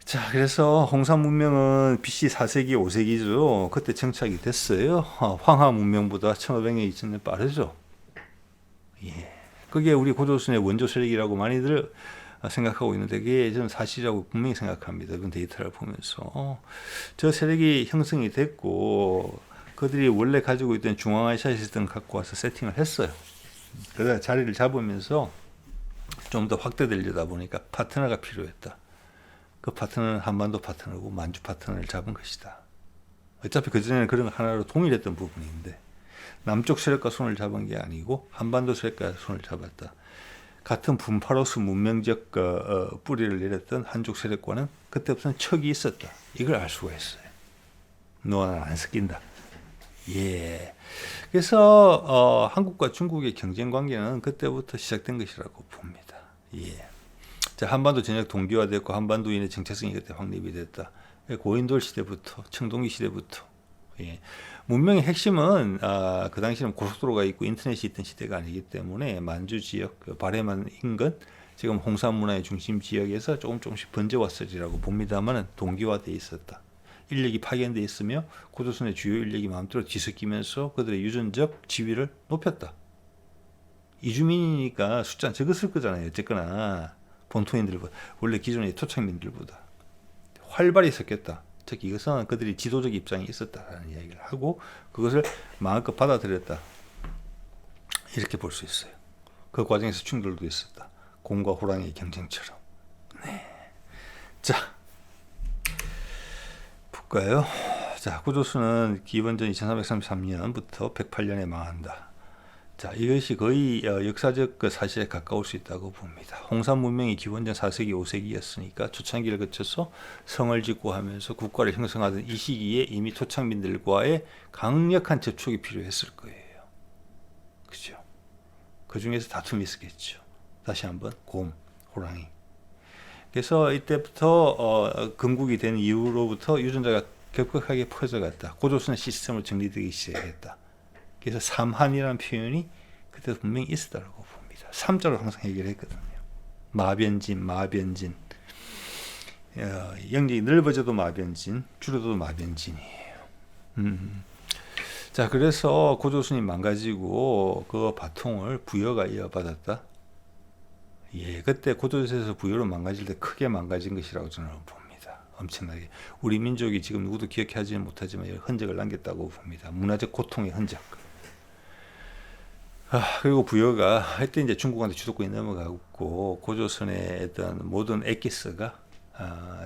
자, 그래서 홍산 문명은 BC 4세기, 5세기죠. 그때 정착이 됐어요. 황하 문명보다 1500년, 2000년 빠르죠. 예. 그게 우리 고조선의 원조 세력이라고 많이들 생각하고 있는데 그게 저는 사실이라고 분명히 생각합니다. 이번 데이터를 보면서 저 세력이 형성이 됐고 그들이 원래 가지고 있던 중앙아시아 시스템을 갖고 와서 세팅을 했어요. 그러다 자리를 잡으면서 좀 더 확대되려다 보니까 파트너가 필요했다. 그 파트너는 한반도 파트너고 만주 파트너를 잡은 것이다. 어차피 그전에는 그런 하나로 동일했던 부분인데 남쪽 세력과 손을 잡은 게 아니고 한반도 세력과 손을 잡았다. 같은 분파로서 문명적 뿌리를 내렸던 한쪽 세력과는 그때부터는 척이 있었다. 이걸 알 수가 있어요. 너와 나는 안 섞인다. 예. 그래서 한국과 중국의 경쟁 관계는 그때부터 시작된 것이라고 봅니다. 예. 자, 한반도 전역 동기화됐고 한반도인의 정체성이 그때 확립이 됐다. 고인돌 시대부터 청동기 시대부터. 예. 문명의 핵심은 그 당시에는 고속도로가 있고 인터넷이 있던 시대가 아니기 때문에 만주 지역 발해만 인근 지금 홍산 문화의 중심 지역에서 조금씩 번져왔으리라고 봅니다만 동기화되어 있었다. 인력이 파견되어 있으며 고조선의 주요 인력이 마음대로 뒤섞이면서 그들의 유전적 지위를 높였다. 이주민이니까 숫자는 적었을 거잖아요. 어쨌거나 본토인들보다 원래 기존의 토착민들보다. 활발히 섞였다. 즉 이것은 그들이 지도적 입장이 있었다라는 이야기를 하고 그것을 마음껏 받아들였다. 이렇게 볼 수 있어요. 그 과정에서 충돌도 있었다. 곰과 호랑이의 경쟁처럼. 네. 자, 볼까요? 자, 고조선은 기원전 2333년부터 108년에 망한다. 자, 이것이 거의 역사적 그 사실에 가까울 수 있다고 봅니다. 홍산 문명이 기원전 4세기, 5세기였으니까 초창기를 거쳐서 성을 짓고 하면서 국가를 형성하던 이 시기에 이미 토착민들과의 강력한 접촉이 필요했을 거예요. 그죠? 그 중에서 다툼이 있었겠죠. 다시 한번 곰, 호랑이. 그래서 이때부터 건국이 된 이후로부터 유전자가 급격하게 퍼져갔다. 고조선 시스템을 정리되기 시작했다. 그래서 삼한이라는 표현이 그때 분명히 있었다고 봅니다. 삼자로 항상 얘기를 했거든요. 마변진, 마변진. 영역이 넓어져도 마변진, 줄어도 마변진이에요. 자, 그래서 고조선이 망가지고 그 바통을 부여가 이어받았다. 예, 그때 고조선에서 부여로 망가질 때 크게 망가진 것이라고 저는 봅니다. 엄청나게. 우리 민족이 지금 누구도 기억하지는 못하지만 흔적을 남겼다고 봅니다. 문화적 고통의 흔적. 그리고 부여가 하여튼 이제 중국한테 주도권이 넘어가고 고조선의 어떤 모든 엑기스가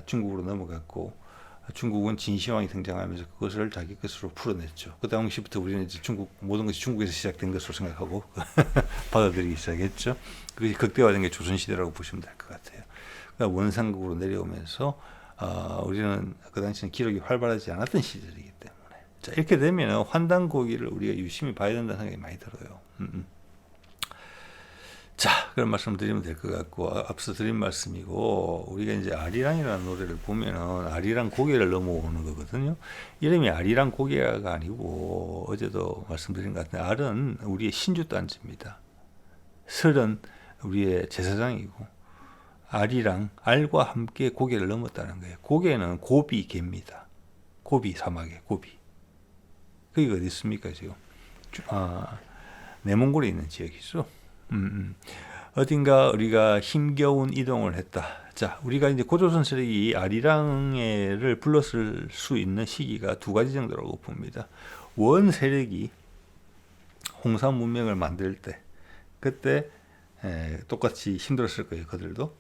중국으로 넘어갔고 중국은 진시황이 등장하면서 그것을 자기 것으로 풀어냈죠. 그 당시부터 우리는 이제 모든 것이 중국에서 시작된 것으로 생각하고 받아들이기 시작했죠. 그것이 극대화된 게 조선시대라고 보시면 될 것 같아요. 그러니까 원상국으로 내려오면서 우리는 그 당시는 기록이 활발하지 않았던 시절이기 때문에 자, 이렇게 되면 환단고기를 우리가 유심히 봐야 된다는 생각이 많이 들어요. 자, 그런 말씀 드리면 될 것 같고 앞서 드린 말씀이고 우리가 이제 아리랑이라는 노래를 보면은 아리랑 고개를 넘어오는 거거든요. 이름이 아리랑 고개가 아니고 어제도 말씀드린 것 같은데 알은 우리의 신주 단지입니다. 설은 우리의 제사장이고 알이랑 알과 함께 고개를 넘었다는 거예요. 고개는 고비 개입니다. 고비 사막의 고비. 그게 어디 있습니까 지금? 내몽골에 있는 지역이죠. 어딘가 우리가 이동을 했다. 자, 우리가 이제 고조선 세력이 아리랑을 불렀을 수 있는 시기가 두 가지 정도라고 봅니다. 원 세력이 홍산 문명을 만들 때, 그때 똑같이 힘들었을 거예요. 그들도.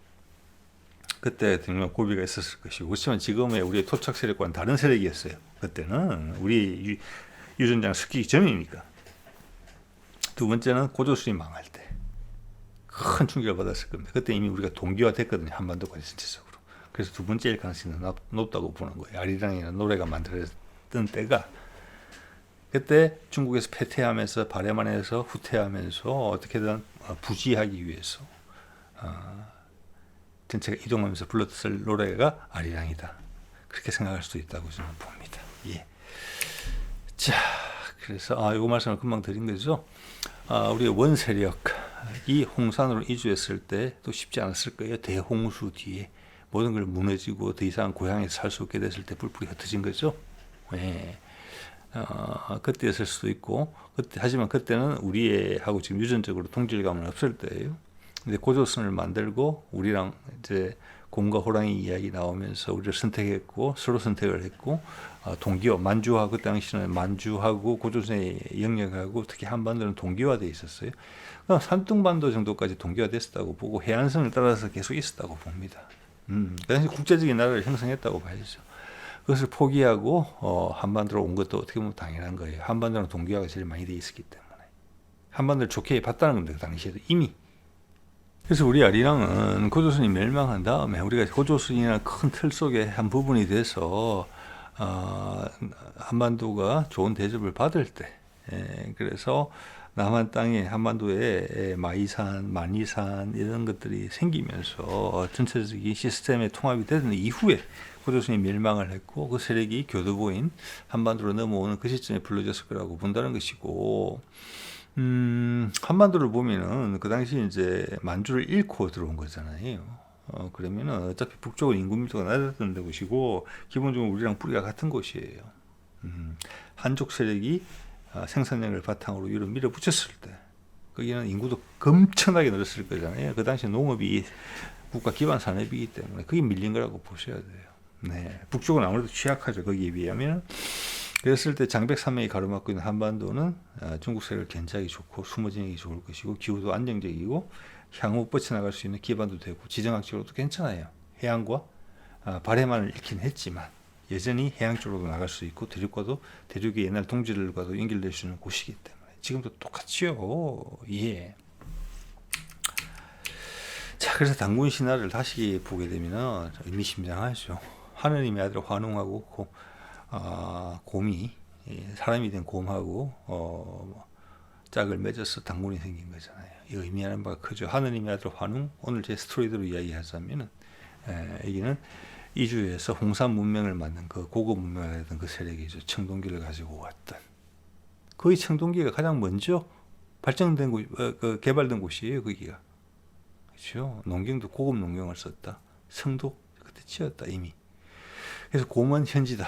그때 정말 고비가 있었을 것이고, 그렇지만 지금의 우리의 토착 세력과는 다른 세력이었어요. 그때는 우리 유전자가 섞이기 전이니까. 두 번째는 고조선이 망할 때 큰 충격을 받았을 겁니다. 그때 이미 우리가 동기화 됐거든요. 한반도까지 전체적으로. 그래서 두 번째일 가능성이 높다고 보는 거예요. 아리랑이라는 노래가 만들어졌던 때가 그때 중국에서 패퇴하면서 발해만해서 후퇴하면서 어떻게든 부지하기 위해서 전체가 이동하면서 불렀을 노래가 아리랑이다. 그렇게 생각할 수도 있다고 저는 봅니다. 예. 자, 그래서 이 말씀을 금방 드린 거죠. 우리의 원세력이 홍산으로 이주했을 때도 쉽지 않았을 거예요. 대홍수 뒤에 모든 걸 무너지고 더 이상 고향에서 살 수 없게 됐을 때 불풀이 흩어진 거죠. 예. 그때였을 수도 있고 하지만 그때는 우리하고 지금 유전적으로 동질감은 없을 때예요. 근데 고조선을 만들고 우리랑 이제 곰과 호랑이 이야기 나오면서 우리를 선택했고 서로 선택을 했고 동기화 만주하고 그 당시는 만주하고 고조선의 영역하고 특히 한반도는 동기화돼 있었어요. 그럼 산둥반도 정도까지 동기화됐었다고 보고 해안선을 따라서 계속 있었다고 봅니다. 그 당시 국제적인 나라를 형성했다고 봐야죠. 그것을 포기하고 한반도로 온 것도 어떻게 보면 당연한 거예요. 한반도는 동기화가 제일 많이 돼 있었기 때문에 한반도를 좋게 봤다는 겁니다. 그 당시에도 이미. 그래서 우리 아리랑은 고조선이 멸망한 다음에 우리가 고조선이라는 큰 틀 속의 한 부분이 돼서 한반도가 좋은 대접을 받을 때 그래서 남한 땅에 한반도에 마이산, 만이산 이런 것들이 생기면서 전체적인 시스템의 통합이 되는 이후에 고조선이 멸망을 했고 그 세력이 교두보인 한반도로 넘어오는 그 시점에 불러졌을 거라고 본다는 것이고 한반도를 보면은 그 당시 이제 만주를 잃고 들어온 거잖아요. 그러면은 어차피 북쪽은 인구 밀도가 낮았던 곳이고 기본적으로 우리랑 뿌리가 같은 곳이에요. 한족 세력이 생산량을 바탕으로 위로 밀어붙였을 때 거기는 인구도 엄청나게 늘었을 거잖아요. 그 당시 농업이 국가 기반 산업이기 때문에 그게 밀린 거라고 보셔야 돼요. 네, 북쪽은 아무래도 취약하죠. 거기에 비하면. 그랬을 때 장백산맥이 가로막고 있는 한반도는 중국 세력을 견제하기 좋고 숨어 지내기 좋을 것이고 기후도 안정적이고 향후 뻗쳐나갈 수 있는 기반도 되고 지정학적으로도 괜찮아요. 해안과 발해만을 잃긴 했지만 여전히 해양 쪽으로도 나갈 수 있고 대륙과도 대륙의 옛날 동지들과도 연결될 수 있는 곳이기 때문에 지금도 똑같지요. 예. 자, 그래서 단군 신화를 다시 보게 되면 의미심장하죠. 하느님의 아들 환웅하고 곰이 사람이 된 곰하고 짝을 맺어서 단군이 생긴 거잖아요. 이 의미하는 바가 크죠. 하느님의 아들 환웅, 오늘 제 스토리대로 이야기하자면은 여기는 이주에서 홍산 문명을 만든 그 고급 문명을 했던 그 세력이죠. 청동기를 가지고 왔던. 거의 청동기가 가장 먼저 발전된 곳, 개발된 곳이에요. 거기가. 그렇죠. 농경도 고급 농경을 썼다. 성도 그때 지었다 이미. 그래서 곰은 현지다.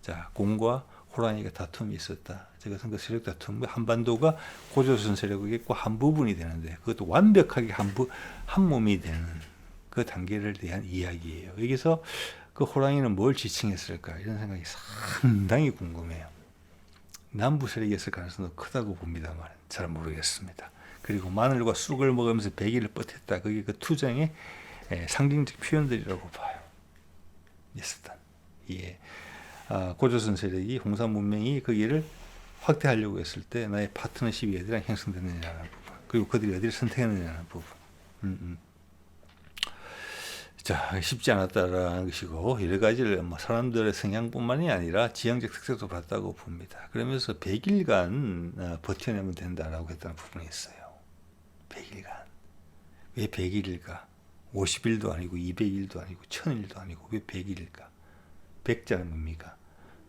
자, 곰과 호랑이가 다툼이 있었다. 저것은 그 세력 다툼, 한반도가 고조선 세력이겠고 한 부분이 되는데 그것도 완벽하게 한 몸이 되는 그 단계를 대한 이야기예요. 여기서 그 호랑이는 뭘 지칭했을까 이런 생각이 상당히 궁금해요. 남부 세력이었을 가능성도 크다고 봅니다만 잘 모르겠습니다. 그리고 마늘과 쑥을 먹으면서 100일을 버텼다. 그게 그 투쟁의 상징적 표현들이라고 봐요. 있었던. 예. 고조선 세력이 홍산 문명이 거기를 확대하려고 했을 때 나의 파트너십이 어디랑 형성됐느냐는 부분, 그리고 그들이 어디를 선택했느냐는 부분. 자, 쉽지 않았다라는 것이고 여러 가지를 사람들의 성향뿐만이 아니라 지형적 특색도 봤다고 봅니다. 그러면서 100일간 버텨내면 된다라고 했다는 부분이 있어요. 100일간. 왜 100일일까? 50일도 아니고 200일도 아니고 1000일도 아니고 왜 100일일까? 100자는 뭡니까?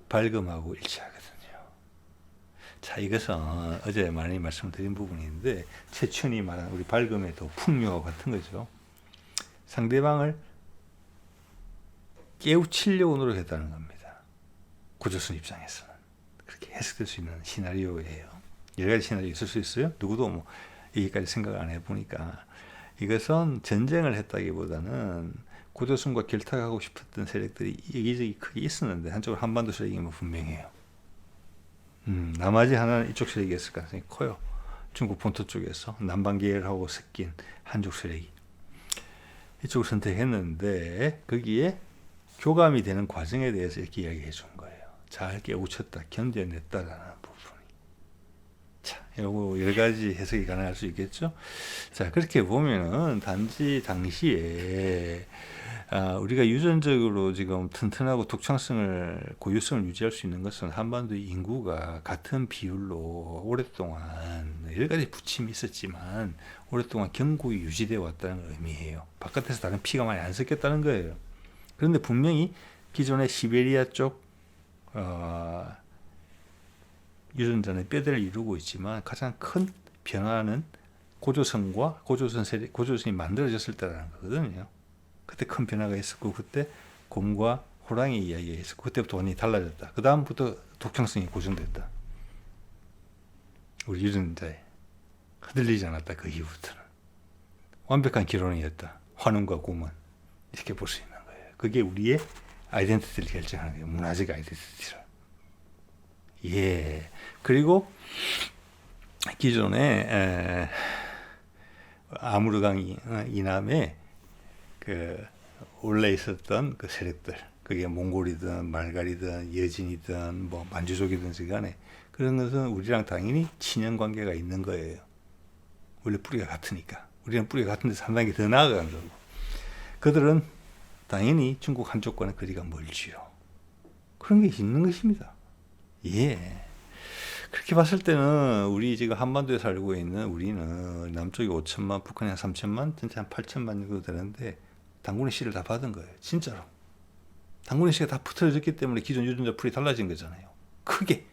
발금하고 일치하거든요. 자, 이것은 어제 많이 말씀드린 부분인데 최천이 말한 우리 발금의 도 풍요와 같은 거죠. 상대방을 깨우치려고 노력했다는 겁니다. 고조선 입장에서는. 그렇게 해석될 수 있는 시나리오예요. 여러 가지 시나리오 있을 수 있어요. 누구도 여기까지 생각을 안 해보니까. 이것은 전쟁을 했다기보다는 고조선과 결탁하고 싶었던 세력들이 여기저기 크게 있었는데 한쪽은 한반도 세력이면 분명해요. 나머지 하나는 이쪽 세력이었을 가능성이 커요. 중국 본토 쪽에서 남방 계열하고 섞인 한족 세력이. 이쪽을 선택했는데 거기에 교감이 되는 과정에 대해서 이렇게 이야기해 준 거예요. 잘 깨우쳤다, 견뎌냈다라는 부분이. 자, 요거 여러 가지 해석이 가능할 수 있겠죠. 자, 그렇게 보면은 단지 당시에 우리가 유전적으로 지금 튼튼하고 독창성을 고유성을 유지할 수 있는 것은 한반도 인구가 같은 비율로 오랫동안 여러 가지 부침이 있었지만 오랫동안 경국이 유지되어 왔다는 의미예요. 바깥에서 다른 피가 많이 안 섞였다는 거예요. 그런데 분명히 기존의 시베리아 쪽 유전자는 뼈대를 이루고 있지만 가장 큰 변화는 고조선과 고조선이 만들어졌을 때라는 거거든요. 그때 큰 변화가 있었고 그때 곰과 호랑이 이야기가 있었고 그때부터 완전히 달라졌다. 그 다음부터 독창성이 고정됐다. 우리 유전자에 흔들리지 않았다. 그 이후부터는 완벽한 기론이었다. 환웅과 곰은 이렇게 볼 수 있는 거예요. 그게 우리의 아이덴티티를 결정하는 거예요. 문화적 아이덴티티를. 예. 그리고 기존에 아무르강 이남에 원래 있었던 그 세력들, 그게 몽골이든 말갈이든 여진이든 만주족이든 간에 그런 것은 우리랑 당연히 친연 관계가 있는 거예요. 원래 뿌리가 같으니까. 우리는 뿌리가 같은데 상당히 더 나아가는 거고. 그들은 당연히 중국 한쪽과는 거리가 멀지요. 그런 게 있는 것입니다. 예. 그렇게 봤을 때는 우리 지금 한반도에 살고 있는 우리는 남쪽이 5천만, 북한이 한 3천만, 전체 한 8천만 정도 되는데 단군의 씨를 다 받은 거예요. 진짜로. 단군의 씨가 다 붙어졌기 때문에 기존 유전자 풀이 달라진 거잖아요. 크게.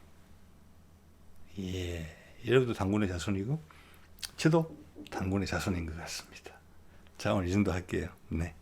예. 여러분도 단군의 자손이고 저도 단군의 자손인 것 같습니다. 자, 오늘 이 정도 할게요. 네.